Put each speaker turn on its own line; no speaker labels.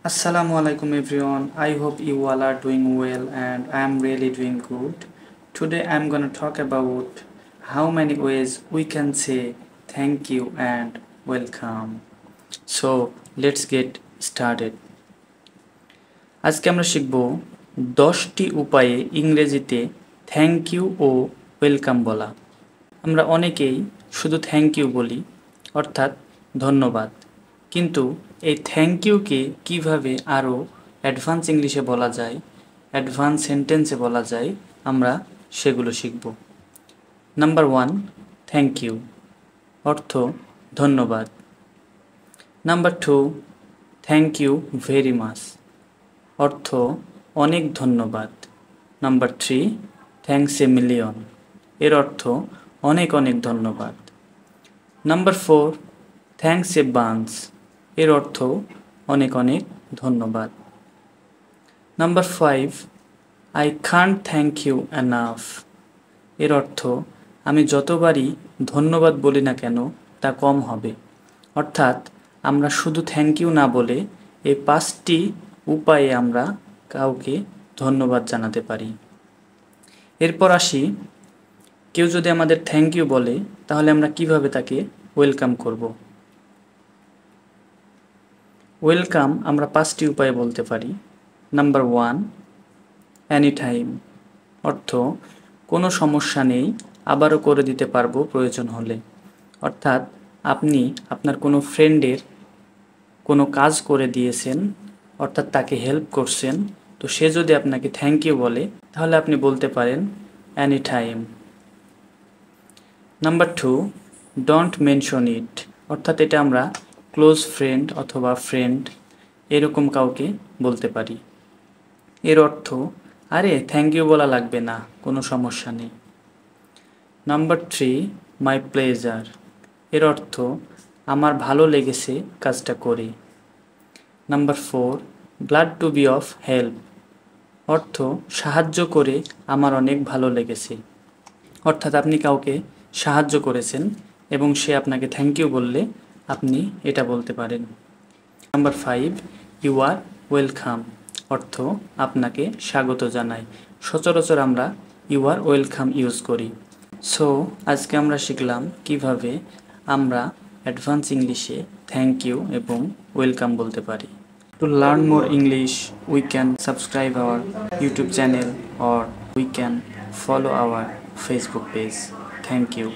Assalamu alaikum everyone. I hope you all are doing well and I am really doing good. Today I am going to talk about how many ways we can say thank you and welcome. So let's get started. আজকে আমরা শিখব 10টি উপায়ে ইংরেজিতে thank you O welcome বলা। আমরা অনেকেই শুধু থ্যাংক ইউ বলি, অর্থাৎ ধন্যবাদ। কিন্তু এই থ্যাংক ইউকে কীভাবে আরও অ্যাডভান্স ইংলিশে বলা যায়, অ্যাডভান্স সেন্টেন্সে বলা যায়, আমরা সেগুলো শিখব। নাম্বার 1, থ্যাংক ইউ অর্থ ধন্যবাদ। Number 2, thank you very much অর্থ অনেক ধন্যবাদ। নাম্বার 3, থ্যাংকস এ মিলিয়ন এর অর্থ অনেক অনেক ধন্যবাদ। নাম্বার 4, থ্যাংকস এ বান্স এর অর্থ অনেক অনেক ধন্যবাদ। Number 5, I can't thank you enough এর অর্থ আমি যতবারই ধন্যবাদ বলি না কেন তা কম হবে। অর্থাৎ আমরা শুধু থ্যাংক ইউ না বলে এই 5টি উপায়ে আমরা কাউকে ধন্যবাদ জানাতে পারি। এরপর আসি, কেউ যদি আমাদের থ্যাংক ইউ বলে তাহলে আমরা কিভাবে তাকে ওয়েলকাম করব। ওয়েলকাম আমরা 5টি উপায়ে বলতে পারি। নাম্বার 1, এনি টাইম অর্থ কোনো সমস্যা নেই, আবারও করে দিতে পারবো প্রয়োজন হলে। অর্থাৎ আপনি আপনার কোনো ফ্রেন্ডের কোনো কাজ করে দিয়েছেন, অর্থাৎ তাকে হেল্প করছেন, তো সে যদি আপনাকে থ্যাংক ইউ বলে তাহলে আপনি বলতে পারেন any time. Number 2, don't mention it অর্থাৎ এটা আমরা ক্লোজ ফ্রেন্ড অথবা ফ্রেন্ড এরকম কাউকে বলতে পারি। এর অর্থ আরে থ্যাংক ইউ বলা লাগবে না, কোনো সমস্যা নেই। নাম্বার 3, মাই প্লেজার এর অর্থ আমার ভালো লেগেছে কাজটা করে। Number 4, glad to be of help অর্থ সাহায্য করে আমার অনেক ভালো লেগেছে। অর্থাৎ আপনি কাউকে সাহায্য করেছেন এবং সে আপনাকে থ্যাংক ইউ বললে আপনি এটা বলতে পারেন। নাম্বার 5, ইউ আর ওয়েলকাম অর্থ আপনাকে স্বাগত জানাই। সচরাচর আমরা ইউ আর ওয়েলকাম ইউজ করি। সো আজকে আমরা শিখলাম কিভাবে আমরা অ্যাডভান্স ইংলিশে থ্যাংক ইউ এবং ওয়েলকাম বলতে পারি। To learn more English, we can subscribe our YouTube channel or we can follow our Facebook page. Thank you.